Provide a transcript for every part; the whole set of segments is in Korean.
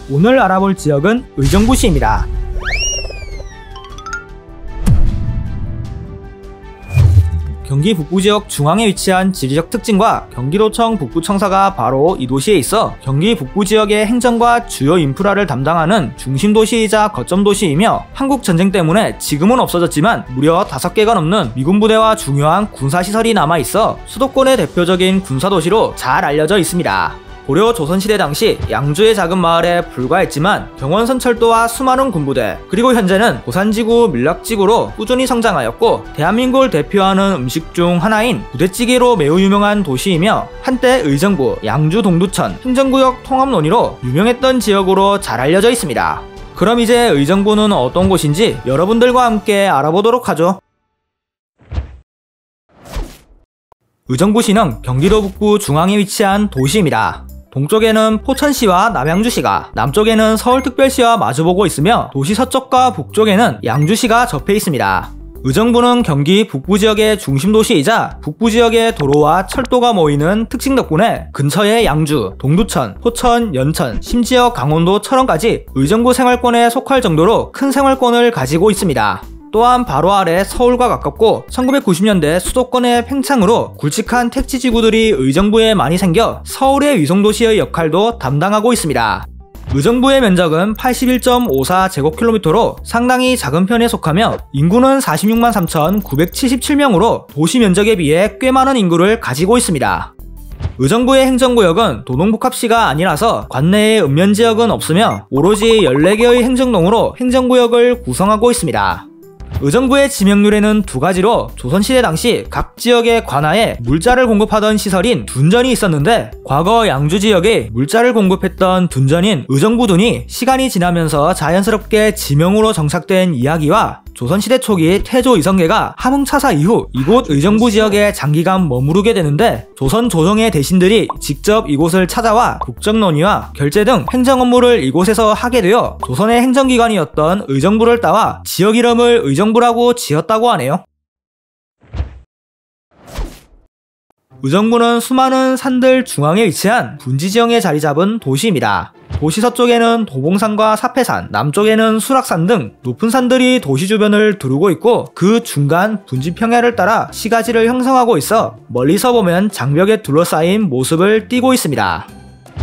오늘 알아볼 지역은 의정부시입니다. 경기 북부지역 중앙에 위치한 지리적 특징과 경기도청 북부청사가 바로 이 도시에 있어 경기 북부지역의 행정과 주요 인프라를 담당하는 중심도시이자 거점도시이며 한국전쟁 때문에 지금은 없어졌지만 무려 5개가 넘는 미군 부대와 중요한 군사시설이 남아있어 수도권의 대표적인 군사도시로 잘 알려져 있습니다. 고려 조선시대 당시 양주의 작은 마을에 불과했지만 경원선철도와 수많은 군부대 그리고 현재는 고산지구 밀락지구로 꾸준히 성장하였고 대한민국을 대표하는 음식 중 하나인 부대찌개로 매우 유명한 도시이며 한때 의정부, 양주 동두천, 행정구역 통합 논의로 유명했던 지역으로 잘 알려져 있습니다. 그럼 이제 의정부는 어떤 곳인지 여러분들과 함께 알아보도록 하죠. 의정부시는 경기도 북부 중앙에 위치한 도시입니다. 동쪽에는 포천시와 남양주시가, 남쪽에는 서울특별시와 마주보고 있으며 도시 서쪽과 북쪽에는 양주시가 접해 있습니다. 의정부는 경기 북부지역의 중심도시이자 북부지역의 도로와 철도가 모이는 특징 덕분에 근처에 양주, 동두천, 포천, 연천, 심지어 강원도 철원까지 의정부 생활권에 속할 정도로 큰 생활권을 가지고 있습니다. 또한 바로 아래 서울과 가깝고 1990년대 수도권의 팽창으로 굵직한 택지지구들이 의정부에 많이 생겨 서울의 위성도시의 역할도 담당하고 있습니다. 의정부의 면적은 81.54제곱킬로미터로 상당히 작은 편에 속하며 인구는 46만 3,977명으로 도시 면적에 비해 꽤 많은 인구를 가지고 있습니다. 의정부의 행정구역은 도농복합시가 아니라서 관내에 읍면지역은 없으며 오로지 14개의 행정동으로 행정구역을 구성하고 있습니다. 의정부의 지명률에는 2가지로 조선시대 당시 각 지역의 관하에 물자를 공급하던 시설인 둔전이 있었는데 과거 양주지역에 물자를 공급했던 둔전인 의정부둔이 시간이 지나면서 자연스럽게 지명으로 정착된 이야기와 조선시대 초기 태조 이성계가 함흥차사 이후 이곳 의정부 지역에 장기간 머무르게 되는데 조선 조정의 대신들이 직접 이곳을 찾아와 국정논의와 결제 등 행정 업무를 이곳에서 하게 되어 조선의 행정기관이었던 의정부를 따와 지역 이름을 의정부라고 지었다고 하네요. 의정부는 수많은 산들 중앙에 위치한 분지지형에 자리 잡은 도시입니다. 도시 서쪽에는 도봉산과 사패산, 남쪽에는 수락산 등 높은 산들이 도시 주변을 두르고 있고 그 중간 분지평야를 따라 시가지를 형성하고 있어 멀리서 보면 장벽에 둘러싸인 모습을 띠고 있습니다.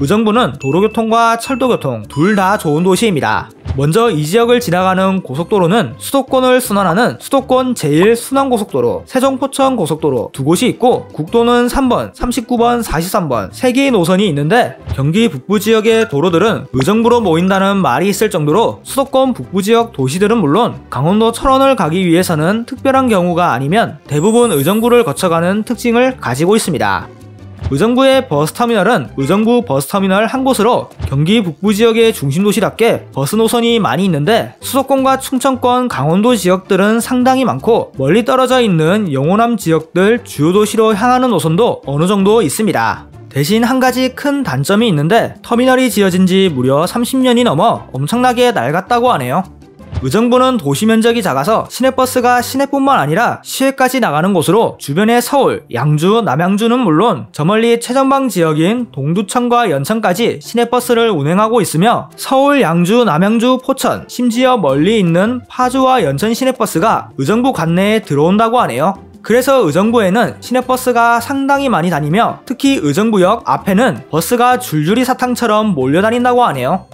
의정부는 도로교통과 철도교통 둘 다 좋은 도시입니다. 먼저 이 지역을 지나가는 고속도로는 수도권을 순환하는 수도권 제1순환고속도로, 세종포천고속도로 두 곳이 있고 국도는 3번, 39번, 43번 3개의 노선이 있는데 경기 북부지역의 도로들은 의정부로 모인다는 말이 있을 정도로 수도권 북부지역 도시들은 물론 강원도 철원을 가기 위해서는 특별한 경우가 아니면 대부분 의정부를 거쳐가는 특징을 가지고 있습니다. 의정부의 버스터미널은 의정부 버스터미널 한 곳으로 경기 북부지역의 중심도시답게 버스 노선이 많이 있는데 수도권과 충청권, 강원도 지역들은 상당히 많고 멀리 떨어져 있는 영호남 지역들 주요 도시로 향하는 노선도 어느 정도 있습니다. 대신 한 가지 큰 단점이 있는데 터미널이 지어진 지 무려 30년이 넘어 엄청나게 낡았다고 하네요. 의정부는 도시 면적이 작아서 시내버스가 시내뿐만 아니라 시외까지 나가는 곳으로 주변의 서울, 양주, 남양주는 물론 저 멀리 최전방 지역인 동두천과 연천까지 시내버스를 운행하고 있으며 서울, 양주, 남양주, 포천, 심지어 멀리 있는 파주와 연천 시내버스가 의정부 관내에 들어온다고 하네요. 그래서 의정부에는 시내버스가 상당히 많이 다니며 특히 의정부역 앞에는 버스가 줄줄이 사탕처럼 몰려다닌다고 하네요.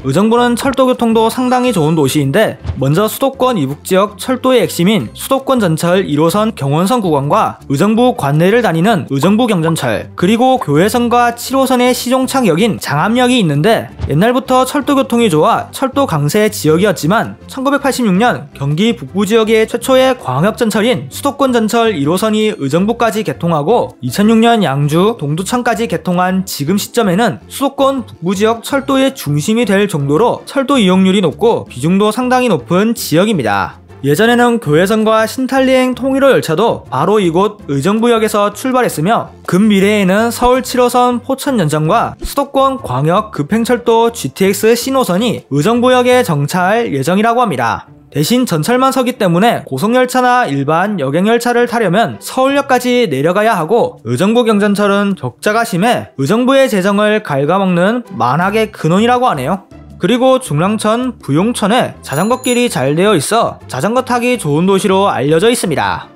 의정부는 철도교통도 상당히 좋은 도시인데 먼저 수도권 이북지역 철도의 핵심인 수도권 전철 1호선 경원선 구간과 의정부 관내를 다니는 의정부 경전철 그리고 교회선과 7호선의 시종착역인 장암역이 있는데 옛날부터 철도교통이 좋아 철도 강세 지역이었지만 1986년 경기 북부지역의 최초의 광역전철인 수도권전철 1호선이 의정부까지 개통하고 2006년 양주, 동두천까지 개통한 지금 시점에는 수도권 북부지역 철도의 중심이 될 정도로 철도 이용률이 높고 비중도 상당히 높은 지역입니다. 예전에는 교회선과 신탈리행 통일호 열차도 바로 이곳 의정부역에서 출발했으며 근미래에는 서울 7호선 포천 연천과 수도권 광역 급행철도 GTX 신호선이 의정부역에 정차할 예정이라고 합니다. 대신 전철만 서기 때문에 고속열차나 일반 여객열차를 타려면 서울역까지 내려가야 하고 의정부 경전철은 적자가 심해 의정부의 재정을 갉아먹는 만악의 근원이라고 하네요. 그리고 중랑천, 부용천에 자전거길이 잘 되어 있어 자전거 타기 좋은 도시로 알려져 있습니다.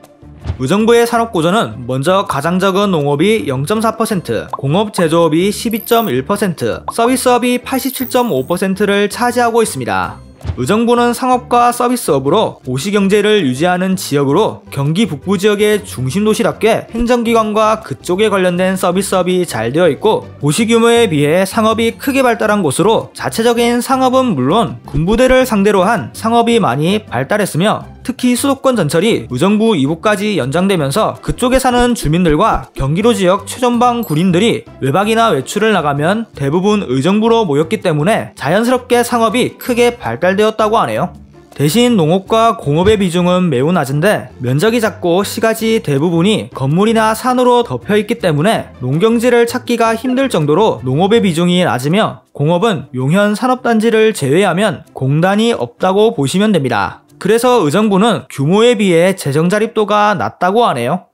의정부의 산업구조는 먼저 가장 적은 농업이 0.4%, 공업 제조업이 12.1%, 서비스업이 87.5%를 차지하고 있습니다. 의정부는 상업과 서비스업으로 도시경제를 유지하는 지역으로 경기 북부 지역의 중심도시답게 행정기관과 그쪽에 관련된 서비스업이 잘 되어 있고 도시 규모에 비해 상업이 크게 발달한 곳으로 자체적인 상업은 물론 군부대를 상대로 한 상업이 많이 발달했으며 특히 수도권 전철이 의정부 이부까지 연장되면서 그쪽에 사는 주민들과 경기도 지역 최전방 군인들이 외박이나 외출을 나가면 대부분 의정부로 모였기 때문에 자연스럽게 상업이 크게 발달되었다고 하네요. 대신 농업과 공업의 비중은 매우 낮은데 면적이 작고 시가지 대부분이 건물이나 산으로 덮여있기 때문에 농경지를 찾기가 힘들 정도로 농업의 비중이 낮으며 공업은 용현 산업단지를 제외하면 공단이 없다고 보시면 됩니다. 그래서 의정부는 규모에 비해 재정 자립도가 낮다고 하네요.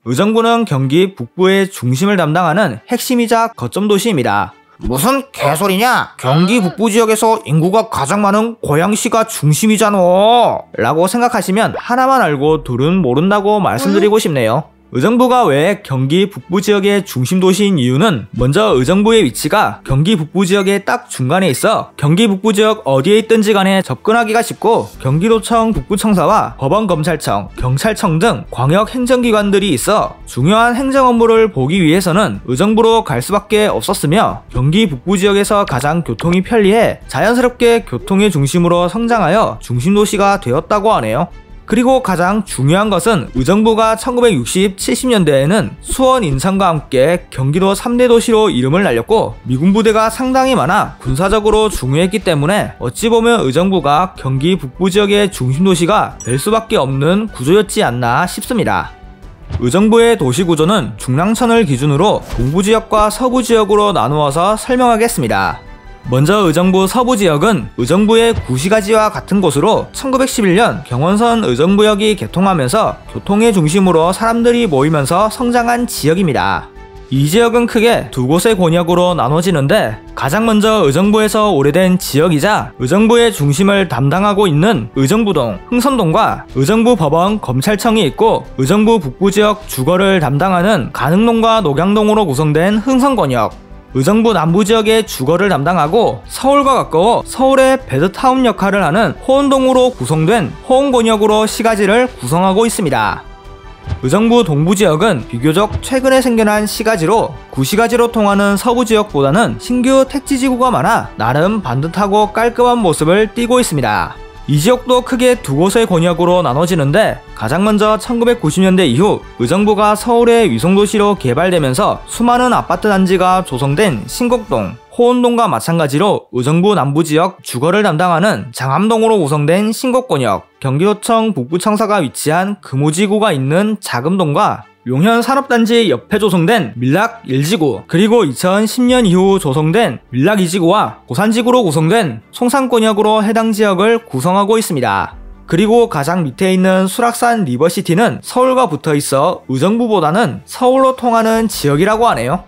의정부는 경기 북부의 중심을 담당하는 핵심이자 거점 도시입니다. 무슨 개소리냐? 경기 북부 지역에서 인구가 가장 많은 고양시가 중심이잖아. 라고 생각하시면 하나만 알고 둘은 모른다고 말씀드리고 싶네요. 의정부가 왜 경기 북부 지역의 중심 도시인 이유는 먼저 의정부의 위치가 경기 북부 지역의 딱 중간에 있어 경기 북부 지역 어디에 있든지 간에 접근하기가 쉽고 경기도청 북부청사와 법원검찰청, 경찰청 등 광역 행정기관들이 있어 중요한 행정 업무를 보기 위해서는 의정부로 갈 수밖에 없었으며 경기 북부 지역에서 가장 교통이 편리해 자연스럽게 교통의 중심으로 성장하여 중심도시가 되었다고 하네요. 그리고 가장 중요한 것은 의정부가 1960, 70년대에는 수원, 인천과 함께 경기도 3대 도시로 이름을 날렸고 미군 부대가 상당히 많아 군사적으로 중요했기 때문에 어찌 보면 의정부가 경기 북부 지역의 중심 도시가 될 수밖에 없는 구조였지 않나 싶습니다. 의정부의 도시구조는 중랑천을 기준으로 동부지역과 서부지역으로 나누어서 설명하겠습니다. 먼저 의정부 서부지역은 의정부의 구시가지와 같은 곳으로 1911년 경원선 의정부역이 개통하면서 교통의 중심으로 사람들이 모이면서 성장한 지역입니다. 이 지역은 크게 두 곳의 권역으로 나눠지는데 가장 먼저 의정부에서 오래된 지역이자 의정부의 중심을 담당하고 있는 의정부동, 흥선동과 의정부 법원, 검찰청이 있고 의정부 북부지역 주거를 담당하는 가능동과 녹양동으로 구성된 흥선권역, 의정부 남부지역의 주거를 담당하고 서울과 가까워 서울의 배드타운 역할을 하는 호원동으로 구성된 호원권역으로 시가지를 구성하고 있습니다. 의정부 동부지역은 비교적 최근에 생겨난 시가지로 구시가지로 통하는 서부지역보다는 신규 택지지구가 많아 나름 반듯하고 깔끔한 모습을 띠고 있습니다. 이 지역도 크게 두 곳의 권역으로 나눠지는데 가장 먼저 1990년대 이후 의정부가 서울의 위성도시로 개발되면서 수많은 아파트 단지가 조성된 신곡동, 호원동과 마찬가지로 의정부 남부지역 주거를 담당하는 장암동으로 구성된 신곡권역, 경기도청 북부청사가 위치한 금호지구가 있는 자금동과 용현 산업단지 옆에 조성된 밀락 1지구, 그리고 2010년 이후 조성된 밀락 2지구와 고산지구로 구성된 송산권역으로 해당 지역을 구성하고 있습니다. 그리고 가장 밑에 있는 수락산 리버시티는 서울과 붙어있어 의정부보다는 서울로 통하는 지역이라고 하네요.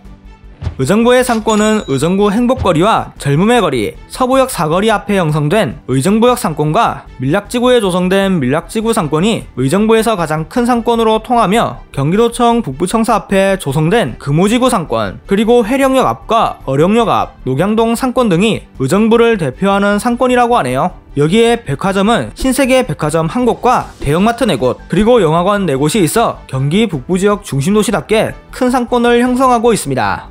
의정부의 상권은 의정부 행복거리와 젊음의 거리, 서부역 사거리 앞에 형성된 의정부역 상권과 밀락지구에 조성된 밀락지구 상권이 의정부에서 가장 큰 상권으로 통하며 경기도청 북부청사 앞에 조성된 금호지구 상권, 그리고 회령역 앞과 어령역 앞, 녹양동 상권 등이 의정부를 대표하는 상권이라고 하네요. 여기에 백화점은 신세계 백화점 한 곳과 대형마트 4곳, 그리고 영화관 4곳이 있어 경기 북부지역 중심도시답게 큰 상권을 형성하고 있습니다.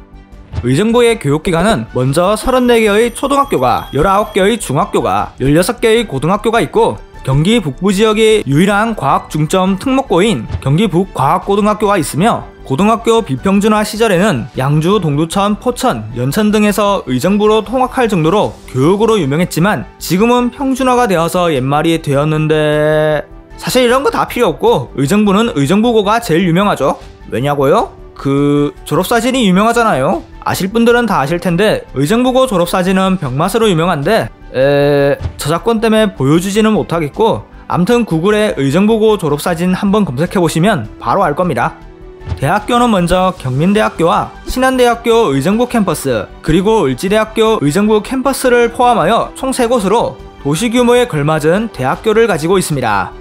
의정부의 교육기관은 먼저 34개의 초등학교가, 19개의 중학교가, 16개의 고등학교가 있고 경기 북부지역의 유일한 과학중점 특목고인 경기 북과학고등학교가 있으며 고등학교 비평준화 시절에는 양주, 동두천, 포천, 연천 등에서 의정부로 통학할 정도로 교육으로 유명했지만 지금은 평준화가 되어서 옛말이 되었는데 사실 이런 거 다 필요 없고 의정부는 의정부고가 제일 유명하죠. 왜냐고요? 졸업사진이 유명하잖아요. 아실 분들은 다 아실 텐데 의정부고 졸업사진은 병맛으로 유명한데 저작권 때문에 보여주지는 못하겠고 암튼 구글에 의정부고 졸업사진 한번 검색해보시면 바로 알 겁니다. 대학교는 먼저 경민대학교와 신한대학교 의정부 캠퍼스, 그리고 을지대학교 의정부 캠퍼스를 포함하여 총 3곳으로 도시 규모에 걸맞은 대학교를 가지고 있습니다.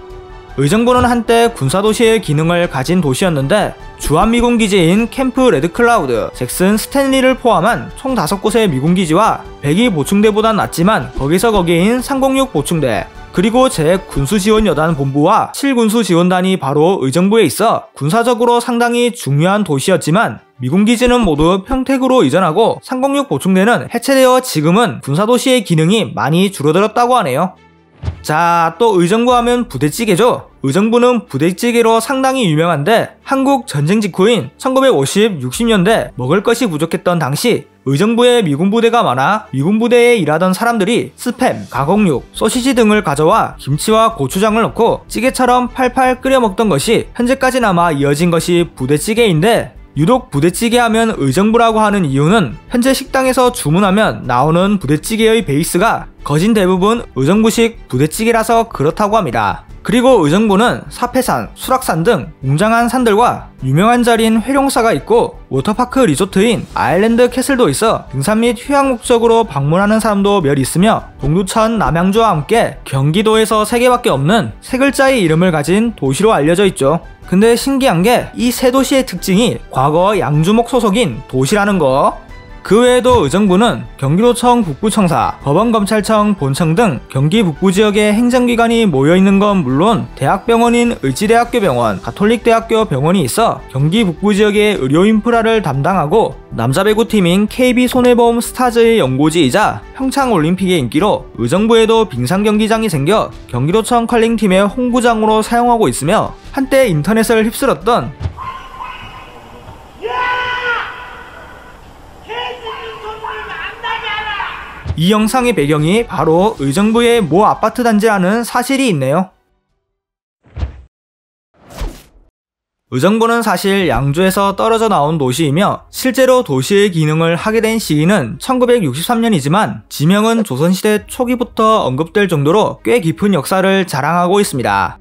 의정부는 한때 군사도시의 기능을 가진 도시였는데 주한미군기지인 캠프 레드클라우드, 잭슨 스탠리를 포함한 총 5곳의 미군기지와 102 보충대보단 낫지만 거기서 거기인 306 보충대, 그리고 제 군수지원여단 본부와 7군수지원단이 바로 의정부에 있어 군사적으로 상당히 중요한 도시였지만 미군기지는 모두 평택으로 이전하고 306 보충대는 해체되어 지금은 군사도시의 기능이 많이 줄어들었다고 하네요. 자, 또 의정부 하면 부대찌개죠. 의정부는 부대찌개로 상당히 유명한데 한국 전쟁 직후인 1950, 60년대 먹을 것이 부족했던 당시 의정부에 미군 부대가 많아 미군 부대에 일하던 사람들이 스팸, 가공육, 소시지 등을 가져와 김치와 고추장을 넣고 찌개처럼 팔팔 끓여 먹던 것이 현재까지 남아 이어진 것이 부대찌개인데, 유독 부대찌개 하면 의정부라고 하는 이유는 현재 식당에서 주문하면 나오는 부대찌개의 베이스가 거진 대부분 의정부식 부대찌개라서 그렇다고 합니다. 그리고 의정부는 사패산, 수락산 등 웅장한 산들과 유명한 자리인 회룡사가 있고 워터파크 리조트인 아일랜드 캐슬도 있어 등산 및 휴양 목적으로 방문하는 사람도 몇 있으며 동두천, 남양주와 함께 경기도에서 3개밖에 없는 3글자의 이름을 가진 도시로 알려져 있죠. 근데 신기한 게 이 3도시의 특징이 과거 양주목 소속인 도시라는 거. 그 외에도 의정부는 경기도청 북부청사, 법원검찰청 본청 등 경기 북부 지역의 행정기관이 모여있는 건 물론 대학병원인 을지대학교 병원, 가톨릭대학교 병원이 있어 경기 북부 지역의 의료 인프라를 담당하고 남자배구팀인 KB손해보험 스타즈의 연고지이자 평창올림픽의 인기로 의정부에도 빙상경기장이 생겨 경기도청 컬링팀의 홍구장으로 사용하고 있으며 한때 인터넷을 휩쓸었던 이 영상의 배경이 바로 의정부의 모 아파트 단지라는 사실이 있네요. 의정부는 사실 양주에서 떨어져 나온 도시이며 실제로 도시의 기능을 하게 된 시기는 1963년이지만 지명은 조선시대 초기부터 언급될 정도로 꽤 깊은 역사를 자랑하고 있습니다.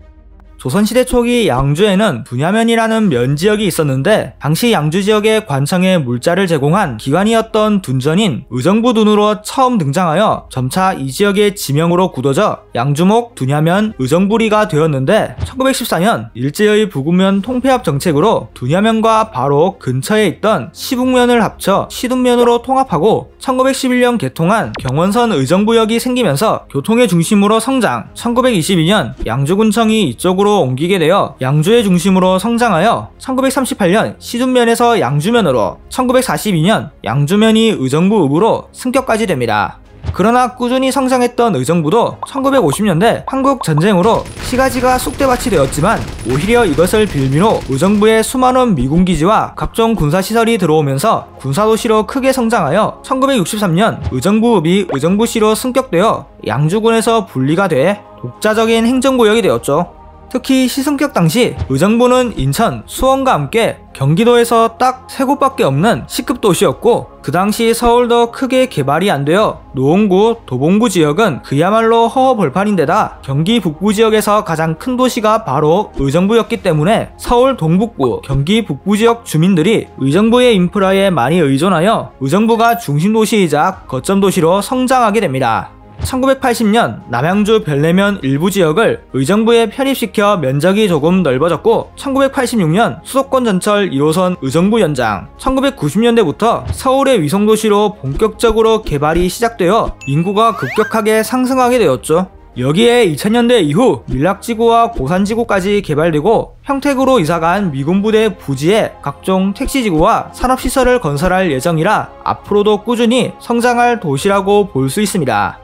조선시대 초기 양주에는 분야면이라는 면지역이 있었는데 당시 양주 지역의 관청에 물자를 제공한 기관이었던 둔전인 의정부둔으로 처음 등장하여 점차 이 지역의 지명으로 굳어져 양주목, 둔야면, 의정부리가 되었는데 1914년 일제의 부구면 통폐합 정책으로 둔야면과 바로 근처에 있던 시북면을 합쳐 시둔면으로 통합하고 1911년 개통한 경원선 의정부역이 생기면서 교통의 중심으로 성장, 1922년 양주군청이 이쪽으로 옮기게 되어 양주의 중심으로 성장하여 1938년 시둔면에서 양주면으로, 1942년 양주면이 의정부읍으로 승격까지 됩니다. 그러나 꾸준히 성장했던 의정부도 1950년대 한국 전쟁으로 시가지가 쑥대밭이 되었지만 오히려 이것을 빌미로 의정부에 수많은 미군기지와 각종 군사시설이 들어오면서 군사도시로 크게 성장하여 1963년 의정부읍이 의정부시로 승격되어 양주군에서 분리가 돼 독자적인 행정구역이 되었죠. 특히 시승격 당시 의정부는 인천, 수원과 함께 경기도에서 딱 3곳밖에 없는 C급 도시였고 그 당시 서울도 크게 개발이 안 되어 노원구, 도봉구 지역은 그야말로 허허벌판인데다 경기 북부 지역에서 가장 큰 도시가 바로 의정부였기 때문에 서울 동북부, 경기 북부 지역 주민들이 의정부의 인프라에 많이 의존하여 의정부가 중심도시이자 거점도시로 성장하게 됩니다. 1980년 남양주 별내면 일부 지역을 의정부에 편입시켜 면적이 조금 넓어졌고 1986년 수도권 전철 1호선 의정부 연장, 1990년대부터 서울의 위성도시로 본격적으로 개발이 시작되어 인구가 급격하게 상승하게 되었죠. 여기에 2000년대 이후 밀락지구와 고산지구까지 개발되고 평택으로 이사간 미군부대 부지에 각종 택시지구와 산업시설을 건설할 예정이라 앞으로도 꾸준히 성장할 도시라고 볼 수 있습니다.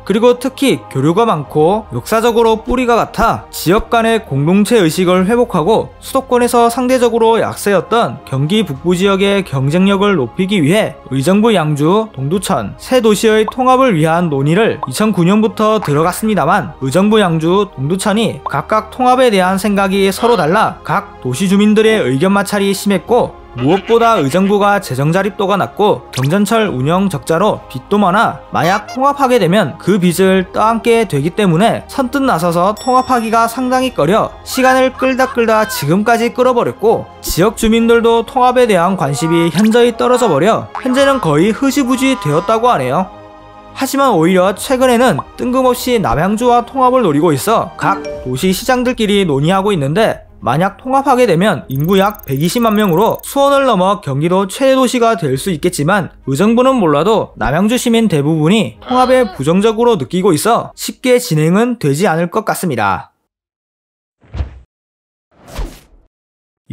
그리고 특히 교류가 많고 역사적으로 뿌리가 같아 지역 간의 공동체 의식을 회복하고 수도권에서 상대적으로 약세였던 경기 북부 지역의 경쟁력을 높이기 위해 의정부, 양주, 동두천 세 도시의 통합을 위한 논의를 2009년부터 들어갔습니다만 의정부, 양주, 동두천이 각각 통합에 대한 생각이 서로 달라 각 도시 주민들의 의견 마찰이 심했고 무엇보다 의정부가 재정 자립도가 낮고 경전철 운영 적자로 빚도 많아 만약 통합하게 되면 그 빚을 떠안게 되기 때문에 선뜻 나서서 통합하기가 상당히 꺼려 시간을 끌다 지금까지 끌어버렸고 지역 주민들도 통합에 대한 관심이 현저히 떨어져 버려 현재는 거의 흐지부지 되었다고 하네요. 하지만 오히려 최근에는 뜬금없이 남양주와 통합을 노리고 있어 각 도시 시장들끼리 논의하고 있는데 만약 통합하게 되면 인구 약 120만 명으로 수원을 넘어 경기도 최대 도시가 될 수 있겠지만 의정부는 몰라도 남양주 시민 대부분이 통합에 부정적으로 느끼고 있어 쉽게 진행은 되지 않을 것 같습니다.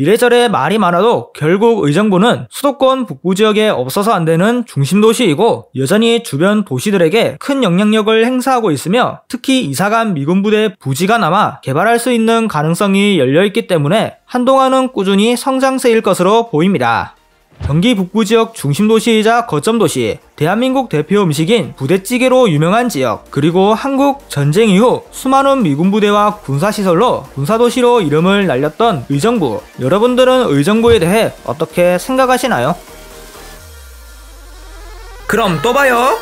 이래저래 말이 많아도 결국 의정부는 수도권 북부 지역에 없어서 안 되는 중심도시이고 여전히 주변 도시들에게 큰 영향력을 행사하고 있으며 특히 이사간 미군부대 부지가 남아 개발할 수 있는 가능성이 열려있기 때문에 한동안은 꾸준히 성장세일 것으로 보입니다. 경기 북부 지역 중심도시이자 거점도시, 대한민국 대표 음식인 부대찌개로 유명한 지역, 그리고 한국 전쟁 이후 수많은 미군 부대와 군사시설로 군사도시로 이름을 날렸던 의정부. 여러분들은 의정부에 대해 어떻게 생각하시나요? 그럼 또 봐요.